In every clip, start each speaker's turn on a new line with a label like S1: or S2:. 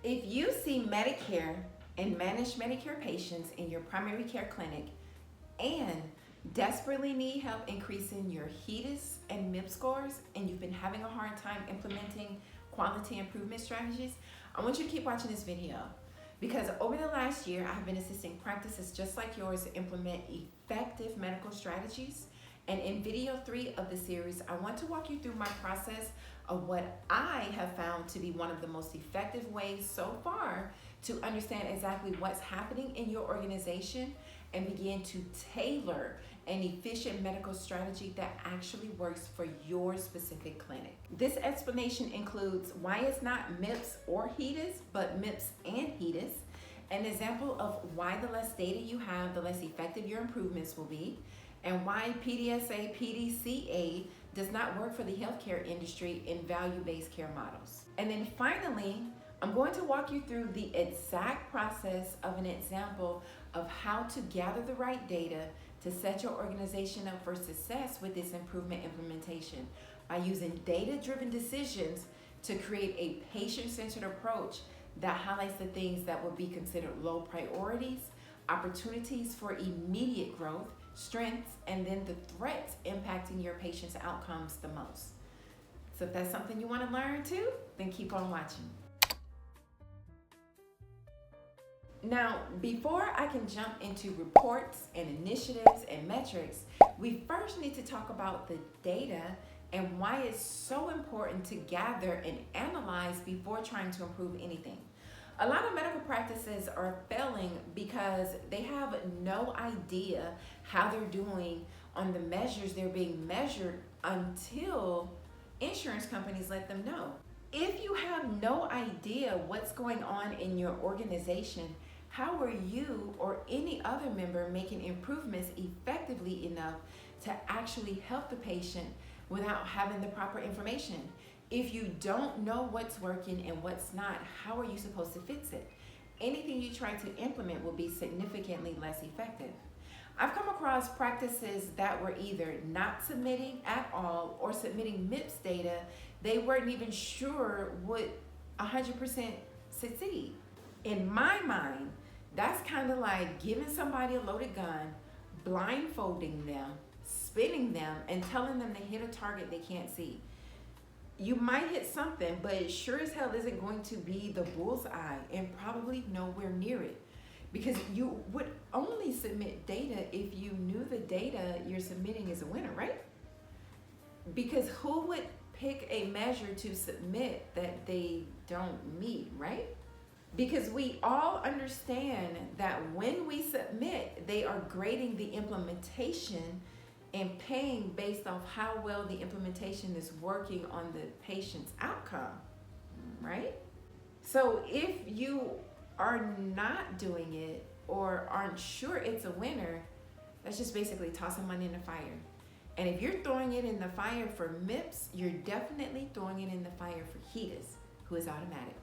S1: If you see Medicare and managed Medicare patients in your primary care clinic and desperately need help increasing your HEDIS and MIPS scores, and you've been having a hard time implementing quality improvement strategies, I want you to keep watching this video, because over the last year, I have been assisting practices just like yours to implement effective medical strategies. And in video 3 of the series, I want to walk you through my process of what I have found to be one of the most effective ways so far to understand exactly what's happening in your organization and begin to tailor an efficient medical strategy that actually works for your specific clinic. This explanation includes why it's not MIPS or HEDIS, but MIPS and HEDIS, an example of why the less data you have, the less effective your improvements will be, and why PDSA, PDCA does not work for the healthcare industry in value-based care models. And then finally, I'm going to walk you through the exact process of an example of how to gather the right data to set your organization up for success with this improvement implementation by using data-driven decisions to create a patient-centered approach that highlights the things that would be considered low priorities, opportunities for immediate growth, strengths, and then the threats impacting your patient's outcomes the most. So if that's something you want to learn too, then keep on watching. Now, before I can jump into reports and initiatives and metrics, we first need to talk about the data and why it's so important to gather and analyze before trying to improve anything. A lot of medical practices are failing because they have no idea how they're doing on the measures they're being measured until insurance companies let them know. If you have no idea what's going on in your organization, how are you or any other member making improvements effectively enough to actually help the patient without having the proper information? If you don't know what's working and what's not, how are you supposed to fix it? Anything you try to implement will be significantly less effective. I've come across practices that were either not submitting at all or submitting MIPS data they weren't even sure would 100% succeed. In my mind, that's kind of like giving somebody a loaded gun, blindfolding them, spinning them, and telling them to hit a target they can't see. You might hit something, but it sure as hell isn't going to be the bullseye and probably nowhere near it, because you would only submit data if you knew the data you're submitting is a winner, right? Because who would pick a measure to submit that they don't meet, right? Because we all understand that when we submit, they are grading the implementation and paying based off how well the implementation is working on the patient's outcome, right? So if you are not doing it or aren't sure it's a winner, that's just basically tossing money in the fire. And if you're throwing it in the fire for MIPS, you're definitely throwing it in the fire for HEDIS, who is automatic.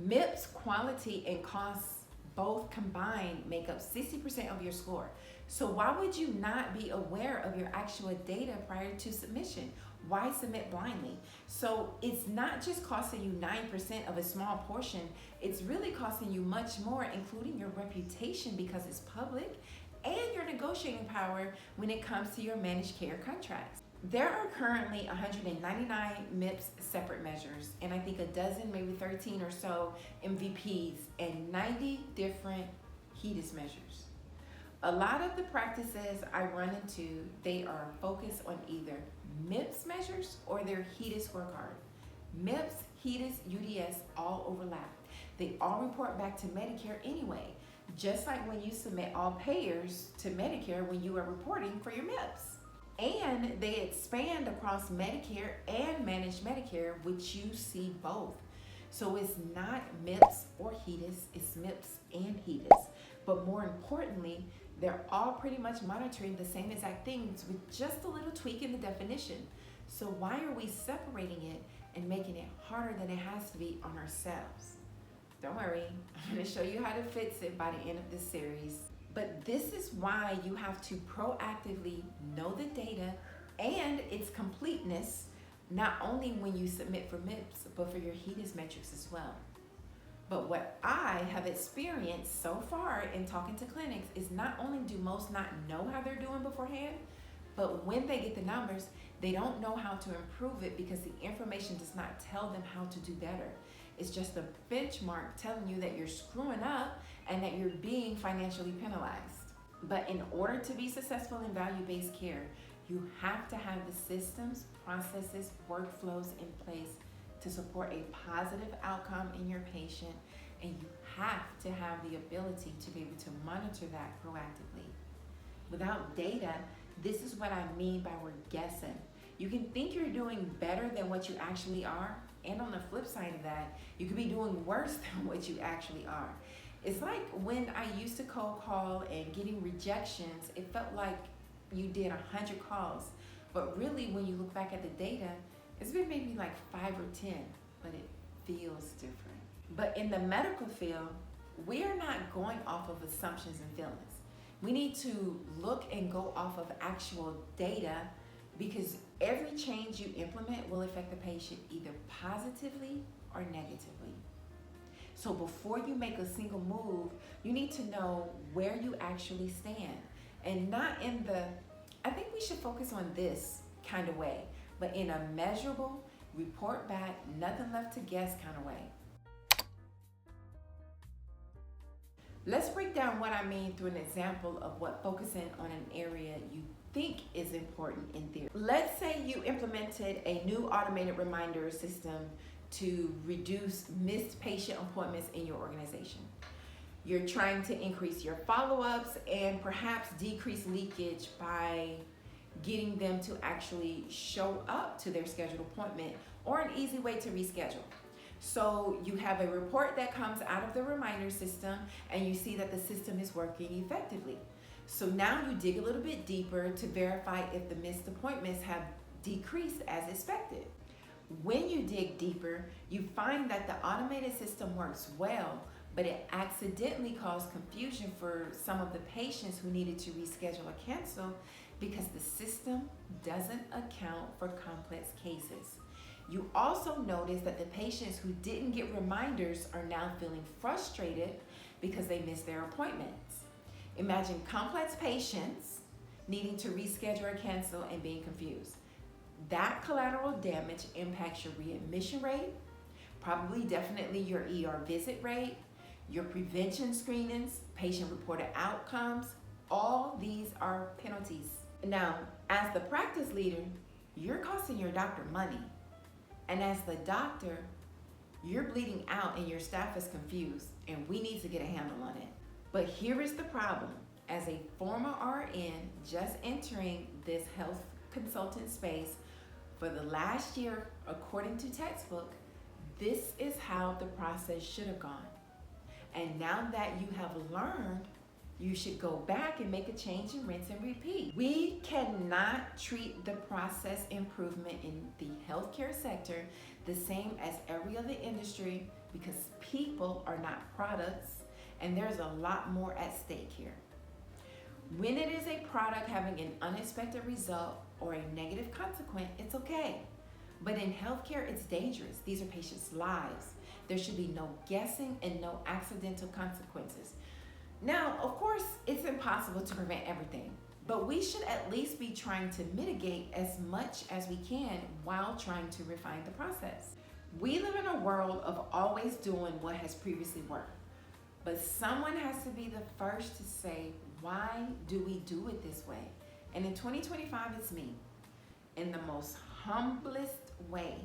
S1: MIPS quality and costs both combined make up 60% of your score. So why would you not be aware of your actual data prior to submission? Why submit blindly? So it's not just costing you 9% of a small portion, it's really costing you much more, including your reputation because it's public and your negotiating power when it comes to your managed care contracts. There are currently 199 MIPS separate measures, and I think a dozen, maybe 13 or so MVPs, and 90 different HEDIS measures. A lot of the practices I run into, they are focused on either MIPS measures or their HEDIS scorecard. MIPS, HEDIS, UDS all overlap. They all report back to Medicare anyway, just like when you submit all payers to Medicare when you are reporting for your MIPS. And they expand across Medicare and managed Medicare, which you see both. So it's not MIPS or HEDIS, it's MIPS and HEDIS. But more importantly, they're all pretty much monitoring the same exact things with just a little tweak in the definition. So why are we separating it and making it harder than it has to be on ourselves? Don't worry, I'm going to show you how to fix it by the end of this series. But this is why you have to proactively know the data and its completeness not only when you submit for MIPS, but for your HEDIS metrics as well. But what I have experienced so far in talking to clinics is not only do most not know how they're doing beforehand, but when they get the numbers, they don't know how to improve it because the information does not tell them how to do better. It's just a benchmark telling you that you're screwing up and that you're being financially penalized. But in order to be successful in value-based care, you have to have the systems, processes, workflows in place to support a positive outcome in your patient, and you have to have the ability to be able to monitor that proactively. Without data, this is what I mean by we're guessing. You can think you're doing better than what you actually are, and on the flip side of that, you could be doing worse than what you actually are. It's like when I used to cold call and getting rejections, it felt like you did 100 calls, but really when you look back at the data, it's been maybe like 5 or 10, but it feels different. But in the medical field, we are not going off of assumptions and feelings. We need to look and go off of actual data, because every change you implement will affect the patient either positively or negatively. So before you make a single move, you need to know where you actually stand, and not in the, I think we should focus on this kind of way, but in a measurable, report back, nothing left to guess kind of way. Let's break down what I mean through an example of what focusing on an area you think is important in theory. Let's say you implemented a new automated reminder system to reduce missed patient appointments in your organization. You're trying to increase your follow-ups and perhaps decrease leakage by getting them to actually show up to their scheduled appointment, or an easy way to reschedule. So you have a report that comes out of the reminder system and you see that the system is working effectively. So now you dig a little bit deeper to verify if the missed appointments have decreased as expected. When you dig deeper, you find that the automated system works well, but it accidentally caused confusion for some of the patients who needed to reschedule or cancel because the system doesn't account for complex cases. You also notice that the patients who didn't get reminders are now feeling frustrated because they missed their appointments. Imagine complex patients needing to reschedule or cancel and being confused. That collateral damage impacts your readmission rate, probably definitely your ER visit rate, your prevention screenings, patient-reported outcomes. All these are penalties. Now, as the practice leader, you're costing your doctor money. And as the doctor, you're bleeding out and your staff is confused, and we need to get a handle on it. But here is the problem. As a former RN just entering this health consultant space for the last year, according to textbook, this is how the process should have gone. And now that you have learned, you should go back and make a change and rinse and repeat. We cannot treat the process improvement in the healthcare sector the same as every other industry, because people are not products and there's a lot more at stake here. When it is a product having an unexpected result or a negative consequence, it's okay. But in healthcare, it's dangerous. These are patients' lives. There should be no guessing and no accidental consequences. Now, of course, it's impossible to prevent everything, but we should at least be trying to mitigate as much as we can while trying to refine the process. We live in a world of always doing what has previously worked, but someone has to be the first to say, why do we do it this way? And in 2025, it's me. In the most humblest way,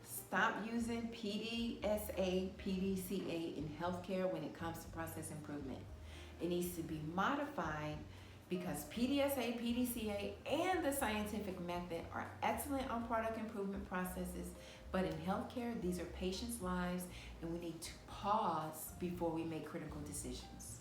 S1: stop using PDSA, PDCA in healthcare when it comes to process improvement. It needs to be modified because PDSA, PDCA, and the scientific method are excellent on product improvement processes, but in healthcare, these are patients' lives, and we need to pause before we make critical decisions.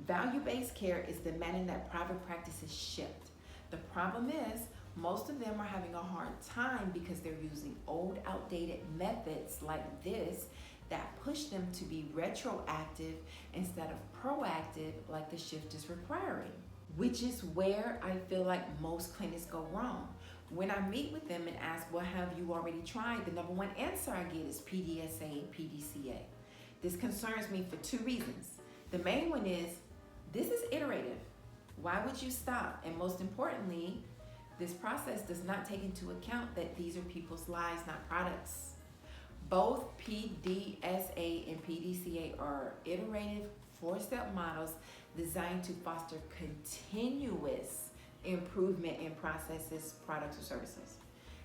S1: Value-based care is demanding that private practices shift. The problem is, most of them are having a hard time because they're using old, outdated methods like this that push them to be retroactive instead of proactive like the shift is requiring, which is where I feel like most clinics go wrong. When I meet with them and ask, well, have you already tried? The number one answer I get is PDSA and PDCA. This concerns me for two reasons. The main one is, this is iterative. Why would you stop? And most importantly, this process does not take into account that these are people's lives, not products. Both PDSA and PDCA are iterative, four-step models designed to foster continuous improvement in processes, products, or services.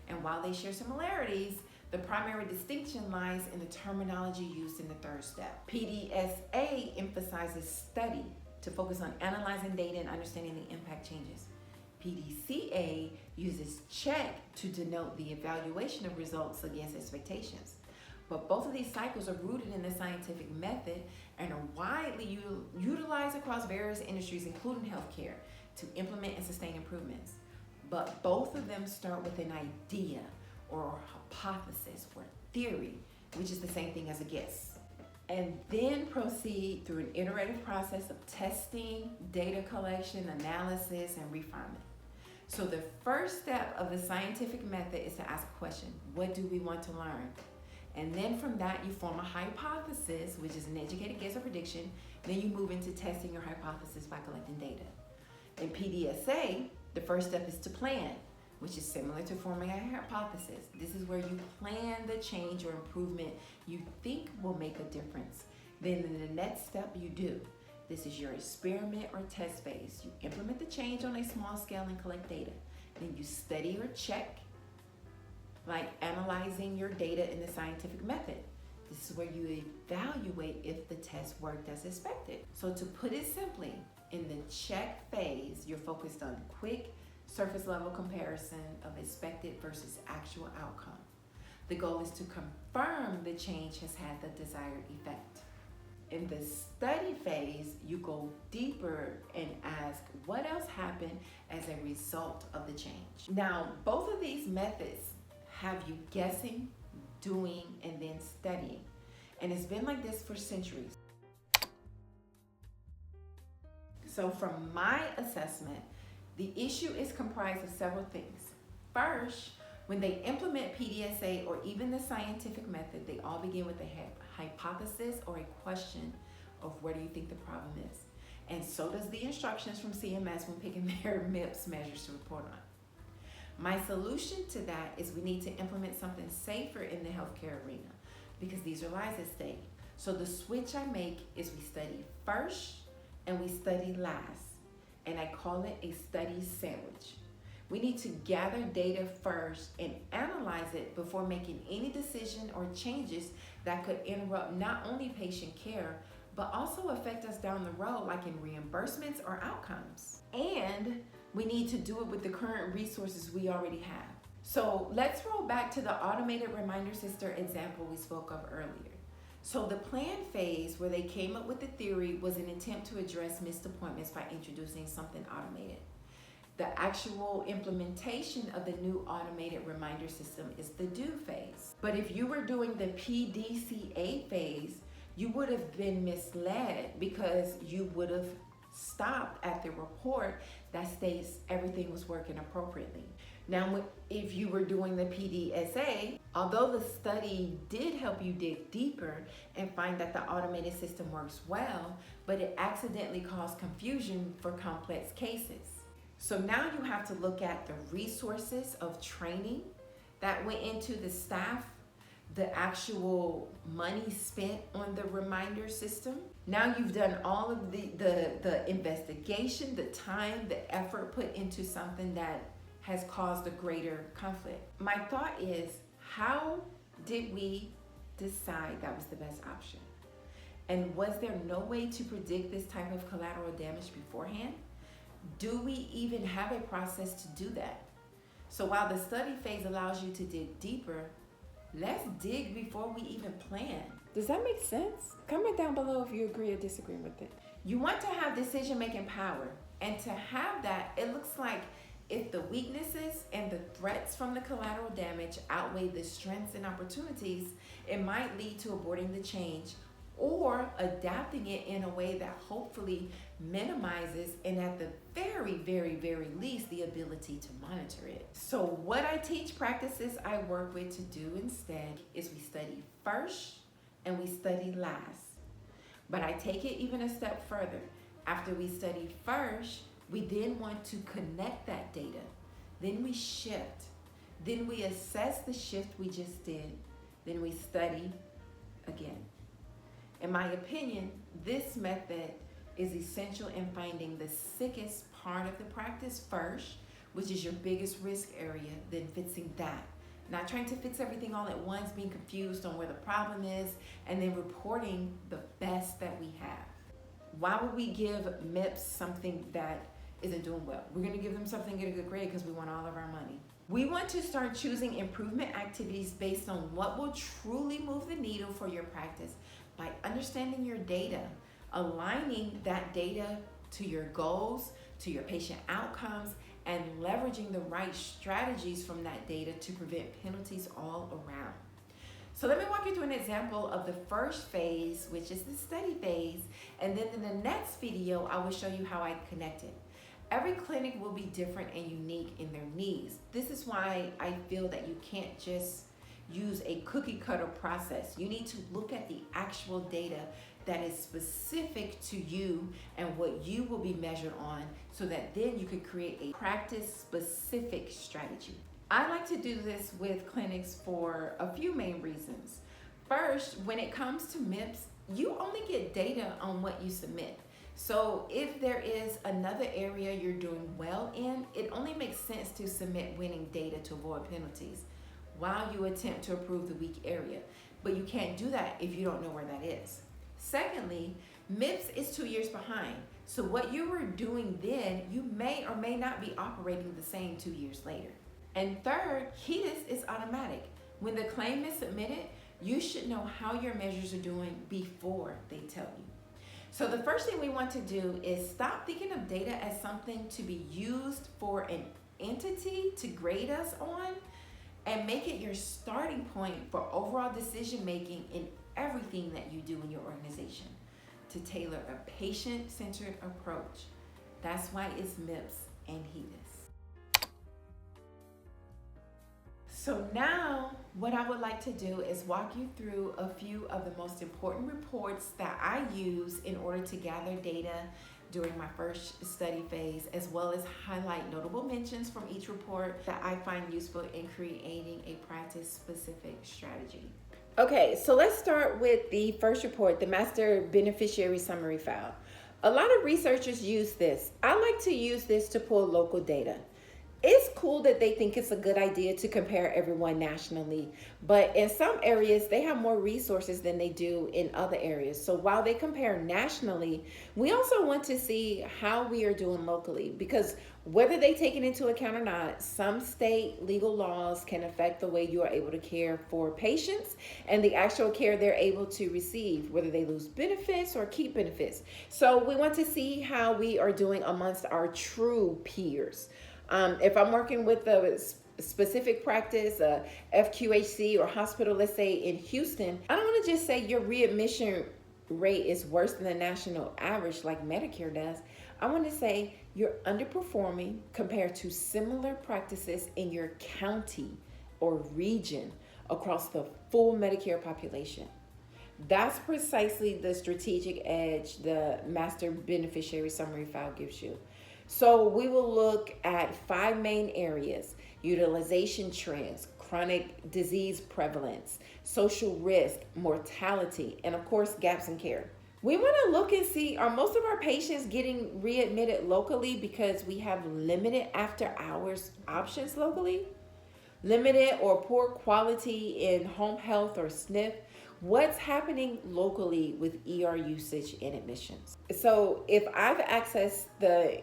S1: And while they share similarities, the primary distinction lies in the terminology used in the third step. PDSA emphasizes study to focus on analyzing data and understanding the impact changes. PDCA uses check to denote the evaluation of results against expectations. But both of these cycles are rooted in the scientific method and are widely utilized across various industries, including healthcare, to implement and sustain improvements. But both of them start with an idea or hypothesis or theory, which is the same thing as a guess, and then proceed through an iterative process of testing, data collection, analysis, and refinement. So the first step of the scientific method is to ask a question: what do we want to learn? And then from that, you form a hypothesis, which is an educated guess or prediction. Then you move into testing your hypothesis by collecting data. In PDSA, the first step is to plan, which is similar to forming a hypothesis. This is where you plan the change or improvement you think will make a difference. Then in the next step, you do. This is your experiment or test phase. You implement the change on a small scale and collect data. Then you study or check, like analyzing your data in the scientific method. This is where you evaluate if the test worked as expected. So to put it simply, in the check phase, you're focused on quick, surface level comparison of expected versus actual outcome. The goal is to confirm the change has had the desired effect. In the study phase, you go deeper and ask what else happened as a result of the change. Now, both of these methods have you guessing, doing, and then studying. And it's been like this for centuries. So from my assessment, the issue is comprised of several things. First, when they implement PDSA or even the scientific method, they all begin with a hypothesis or a question of where do you think the problem is. And so does the instructions from CMS when picking their MIPS measures to report on. My solution to that is we need to implement something safer in the healthcare arena because these are lives at stake. So the switch I make is we study first and we study last. And I call it a study sandwich. We need to gather data first and analyze it before making any decision or changes that could interrupt not only patient care, but also affect us down the road, like in reimbursements or outcomes. And we need to do it with the current resources we already have. So let's roll back to the automated reminder system example we spoke of earlier. So the plan phase, where they came up with the theory, was an attempt to address missed appointments by introducing something automated. The actual implementation of the new automated reminder system is the do phase. But if you were doing the PDCA phase, you would have been misled because you would have stopped at the report that states everything was working appropriately. Now, if you were doing the PDSA, although the study did help you dig deeper and find that the automated system works well, but it accidentally caused confusion for complex cases. So now you have to look at the resources of training that went into the staff, the actual money spent on the reminder system. Now you've done all of the investigation, the time, the effort put into something that has caused a greater conflict. My thought is, how did we decide that was the best option? And was there no way to predict this type of collateral damage beforehand? Do we even have a process to do that? So while the study phase allows you to dig deeper, let's dig before we even plan. Does that make sense? Comment down below if you agree or disagree with it. You want to have decision-making power, and to have that, it looks like if the weaknesses and the threats from the collateral damage outweigh the strengths and opportunities, it might lead to aborting the change or adapting it in a way that hopefully minimizes and at the very least the ability to monitor it. So what I teach practices I work with to do instead is we study first and we study last. But I take it even a step further. After we study first, we then want to connect that data. Then we shift. Then we assess the shift we just did. Then we study again. In my opinion, this method is essential in finding the sickest part of the practice first, which is your biggest risk area, then fixing that. Not trying to fix everything all at once, being confused on where the problem is, and then reporting the best that we have. Why would we give MIPS something that isn't doing well? We're gonna give them something, get a good grade, because we want all of our money. We want to start choosing improvement activities based on what will truly move the needle for your practice by understanding your data, aligning that data to your goals, to your patient outcomes, and leveraging the right strategies from that data to prevent penalties all around. So let me walk you through an example of the first phase, which is the study phase, and then in the next video, I will show you how I connect it. Every clinic will be different and unique in their needs. This is why I feel that you can't just use a cookie cutter process. You need to look at the actual data that is specific to you and what you will be measured on, so that then you can create a practice specific strategy. I like to do this with clinics for a few main reasons. First, when it comes to MIPS, you only get data on what you submit. So if there is another area you're doing well in, it only makes sense to submit winning data to avoid penalties while you attempt to improve the weak area. But you can't do that if you don't know where that is. Secondly, MIPS is 2 years behind. So what you were doing then, you may or may not be operating the same 2 years later. And third, HEDIS is automatic. When the claim is submitted, you should know how your measures are doing before they tell you. So the first thing we want to do is stop thinking of data as something to be used for an entity to grade us on, and make it your starting point for overall decision making in everything that you do in your organization, to tailor a patient-centered approach. That's why it's MIPS and HEDIS. So now what I would like to do is walk you through a few of the most important reports that I use in order to gather data during my first study phase, as well as highlight notable mentions from each report that I find useful in creating a practice-specific strategy. Okay, so let's start with the first report, the Master Beneficiary Summary File. A lot of researchers use this. I like to use this to pull local data. It's cool that they think it's a good idea to compare everyone nationally, but in some areas they have more resources than they do in other areas. So while they compare nationally, we also want to see how we are doing locally, because whether they take it into account or not, some state legal laws can affect the way you are able to care for patients and the actual care they're able to receive, whether they lose benefits or keep benefits. So we want to see how we are doing amongst our true peers. If I'm working with a specific practice, a FQHC or hospital, let's say in Houston, I don't want to just say your readmission rate is worse than the national average like Medicare does. I want to say you're underperforming compared to similar practices in your county or region across the full Medicare population. That's precisely the strategic edge the Master Beneficiary Summary File gives you. So we will look at 5 main areas: utilization trends, chronic disease prevalence, social risk, mortality, and of course, gaps in care. We want to look and see, are most of our patients getting readmitted locally because we have limited after hours options locally? Limited or poor quality in home health or SNF? What's happening locally with ER usage and admissions? So if I've accessed the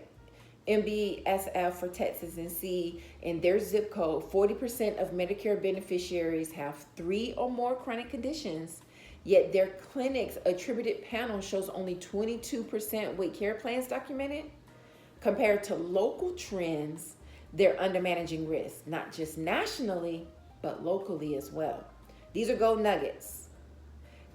S1: MBSF for Texas and see in their zip code 40% of Medicare beneficiaries have 3 or more chronic conditions, yet their clinic's attributed panel shows only 22% with care plans documented, compared to local trends, they're under managing risk, not just nationally, but locally as well. These are gold nuggets.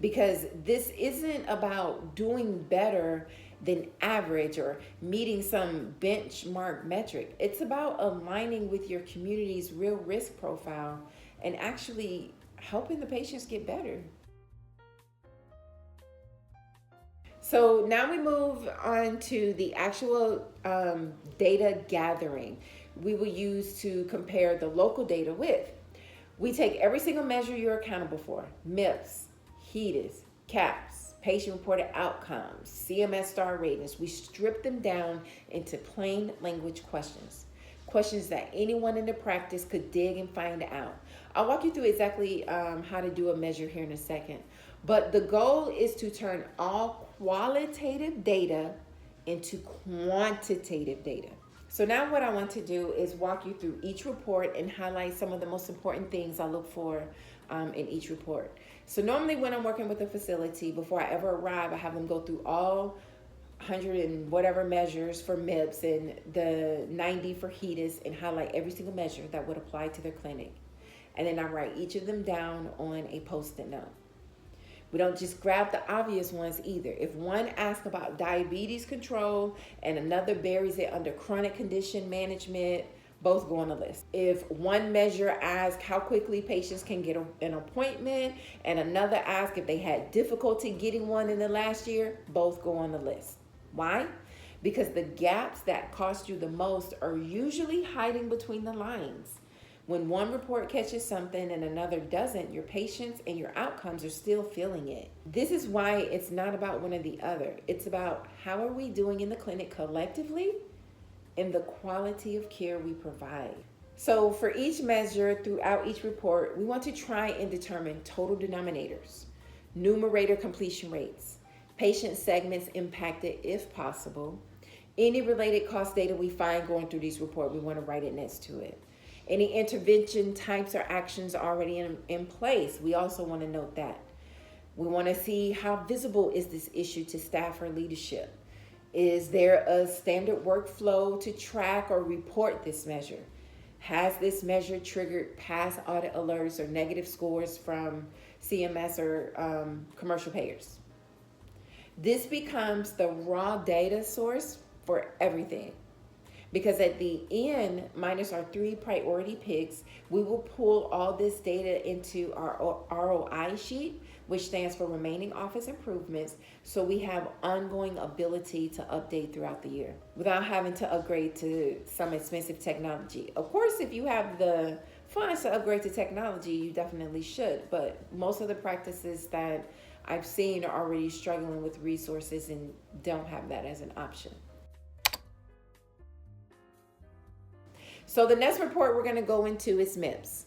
S1: because this isn't about doing better than average or meeting some benchmark metric. It's about aligning with your community's real risk profile and actually helping the patients get better. So now we move on to the actual data gathering we will use to compare the local data with. We take every single measure you're accountable for: MIPS, HEDIS, CAPS, patient reported outcomes, CMS star ratings. We strip them down into plain language questions, questions that anyone in the practice could dig and find out. I'll walk you through exactly how to do a measure here in a second. But the goal is to turn all qualitative data into quantitative data. So now what I want to do is walk you through each report and highlight some of the most important things I look for in each report. So normally when I'm working with a facility, before I ever arrive, I have them go through all 100 and whatever measures for MIPS and the 90 for HEDIS and highlight every single measure that would apply to their clinic. And then I write each of them down on a Post-it note. We don't just grab the obvious ones either. If one asks about diabetes control and another buries it under chronic condition management, both go on the list. If one measure asks how quickly patients can get an appointment and another asks if they had difficulty getting one in the last year, both go on the list. Why? Because the gaps that cost you the most are usually hiding between the lines. When one report catches something and another doesn't, your patients and your outcomes are still feeling it. This is why it's not about one or the other. It's about how are we doing in the clinic collectively and the quality of care we provide. So for each measure throughout each report, we want to try and determine total denominators, numerator completion rates, patient segments impacted if possible, any related cost data we find going through these reports, we want to write it next to it. Any intervention types or actions already in place, we also want to note that. We want to see how visible is this issue to staff or leadership. Is there a standard workflow to track or report this measure? Has this measure triggered past audit alerts or negative scores from CMS or commercial payers? This becomes the raw data source for everything. Because at the end, minus our 3 priority picks, we will pull all this data into our ROI sheet, which stands for remaining office improvements, so we have ongoing ability to update throughout the year without having to upgrade to some expensive technology. Of course, if you have the funds to upgrade to technology, you definitely should, but most of the practices that I've seen are already struggling with resources and don't have that as an option. So the next report we're going to go into is MIPS.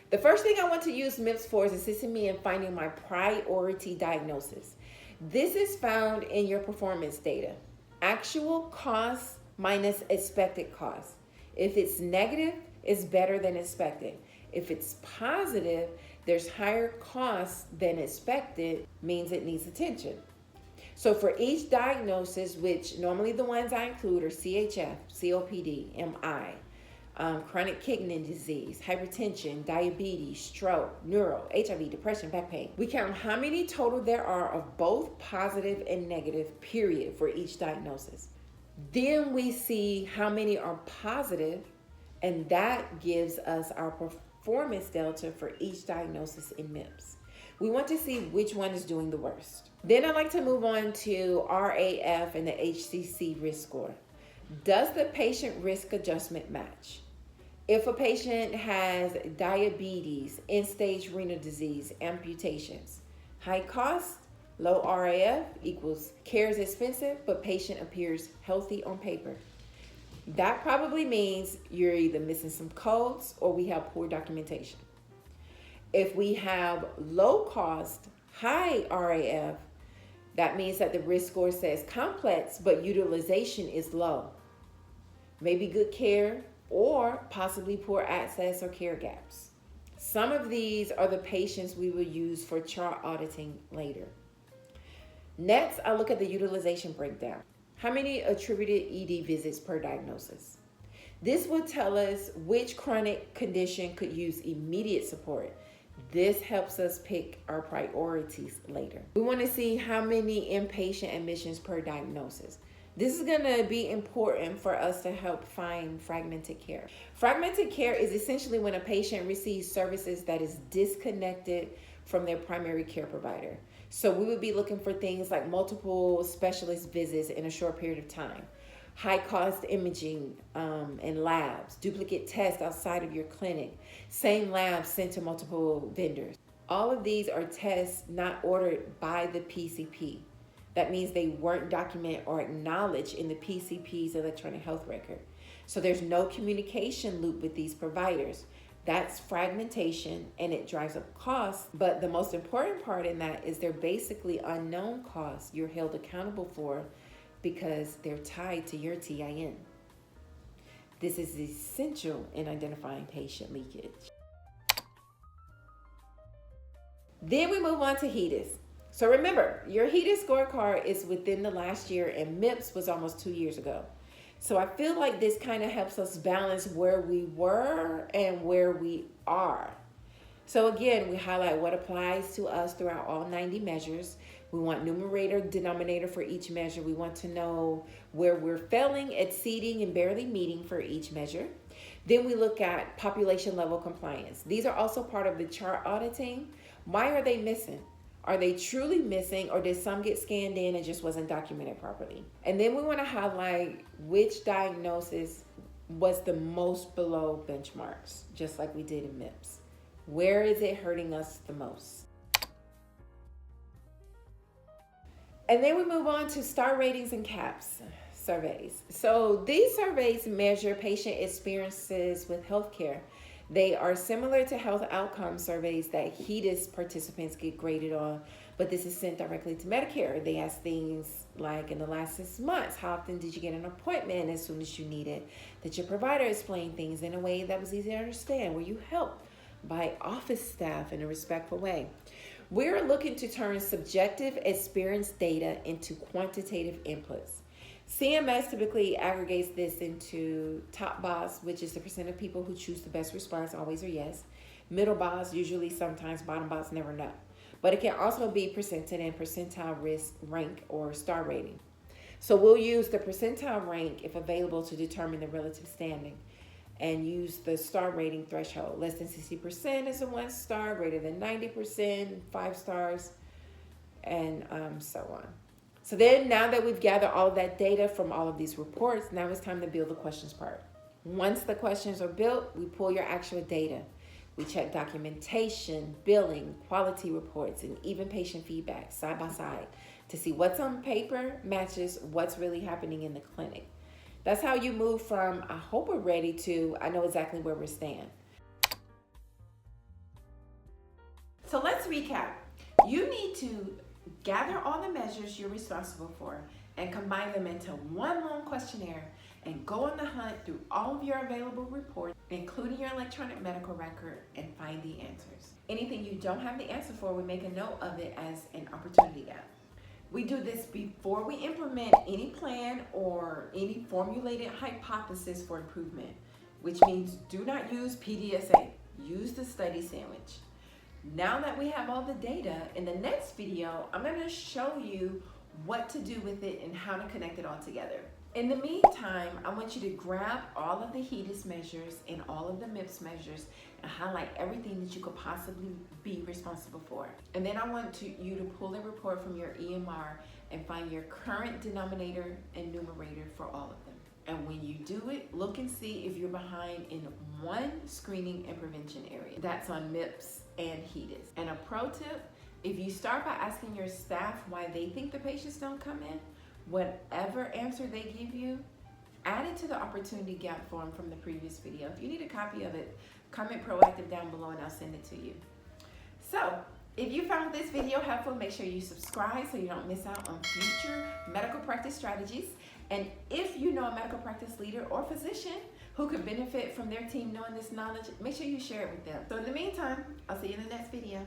S1: The first thing I want to use MIPS for is assisting me in finding my priority diagnosis. This is found in your performance data. Actual costs minus expected costs. If it's negative, it's better than expected. If it's positive, there's higher costs than expected, means it needs attention. So for each diagnosis, which normally the ones I include are CHF, COPD, MI, chronic kidney disease, hypertension, diabetes, stroke, neuro, HIV, depression, back pain. We count how many total there are of both positive and negative, period, for each diagnosis. Then we see how many are positive, and that gives us our performance delta for each diagnosis in MIPS. We want to see which one is doing the worst. Then I'd like to move on to RAF and the HCC risk score. Does the patient risk adjustment match? If a patient has diabetes, end-stage renal disease, amputations, high cost, low RAF equals care is expensive, but patient appears healthy on paper. That probably means you're either missing some codes or we have poor documentation. If we have low cost, high RAF, that means that the risk score says complex, but utilization is low. Maybe good care, or possibly poor access or care gaps. Some of these are the patients we will use for chart auditing later. Next, I look at the utilization breakdown. How many attributed ED visits per diagnosis? This will tell us which chronic condition could use immediate support. This helps us pick our priorities later. We want to see how many inpatient admissions per diagnosis. This is going to be important for us to help find fragmented care. Fragmented care is essentially when a patient receives services that is disconnected from their primary care provider. So we would be looking for things like multiple specialist visits in a short period of time, high cost imaging and labs, duplicate tests outside of your clinic, same labs sent to multiple vendors. All of these are tests not ordered by the PCP. That means they weren't documented or acknowledged in the PCP's electronic health record. So there's no communication loop with these providers. That's fragmentation, and it drives up costs. But the most important part in that is they're basically unknown costs you're held accountable for because they're tied to your TIN. This is essential in identifying patient leakage. Then we move on to HEDIS. So remember, your HEDIS scorecard is within the last year, and MIPS was almost 2 years ago. So I feel like this kind of helps us balance where we were and where we are. So again, we highlight what applies to us throughout all 90 measures. We want numerator, denominator for each measure. We want to know where we're failing, exceeding, and barely meeting for each measure. Then we look at population level compliance. These are also part of the chart auditing. Why are they missing? Are they truly missing, or did some get scanned in and just wasn't documented properly? And then we want to highlight which diagnosis was the most below benchmarks, just like we did in MIPS. Where is it hurting us the most? And then we move on to star ratings and CAHPS surveys. So these surveys measure patient experiences with healthcare. They are similar to health outcome surveys that HEDIS participants get graded on, but this is sent directly to Medicare. They ask things like, in the last 6 months, how often did you get an appointment as soon as you need it? Did your provider explain things in a way that was easy to understand? Were you helped by office staff in a respectful way? We're looking to turn subjective experience data into quantitative inputs. CMS typically aggregates this into top box, which is the percent of people who choose the best response, always or yes. Middle box, usually, sometimes. Bottom box, never know. But it can also be presented in percentile risk rank or star rating. So we'll use the percentile rank, if available, to determine the relative standing, and use the star rating threshold. Less than 60% is a 1 star, greater than 90%, 5 stars, and so on. So then, now that we've gathered all of that data from all of these reports, now it's time to build the questions part. Once the questions are built, we pull your actual data. We check documentation, billing, quality reports, and even patient feedback side by side to see what's on paper matches what's really happening in the clinic. That's how you move from, I hope we're ready, to, I know exactly where we stand. So let's recap. You need to gather all the measures you're responsible for and combine them into one long questionnaire, and go on the hunt through all of your available reports, including your electronic medical record, and find the answers. Anything you don't have the answer for, we make a note of it as an opportunity gap. We do this before we implement any plan or any formulated hypothesis for improvement, which means do not use PDSA, use the study sandwich. Now that we have all the data, in the next video, I'm going to show you what to do with it and how to connect it all together. In the meantime, I want you to grab all of the HEDIS measures and all of the MIPS measures and highlight everything that you could possibly be responsible for. And then I want you to pull a report from your EMR and find your current denominator and numerator for all of them. And when you do it, look and see if you're behind in one screening and prevention area. That's on MIPS and HEDIS. And a pro tip, if you start by asking your staff why they think the patients don't come in, whatever answer they give you, add it to the opportunity gap form from the previous video. If you need a copy of it, comment proactive down below and I'll send it to you. So, if you found this video helpful, make sure you subscribe so you don't miss out on future medical practice strategies. And if you know a medical practice leader or physician who could benefit from their team knowing this knowledge, make sure you share it with them. So in the meantime, I'll see you in the next video.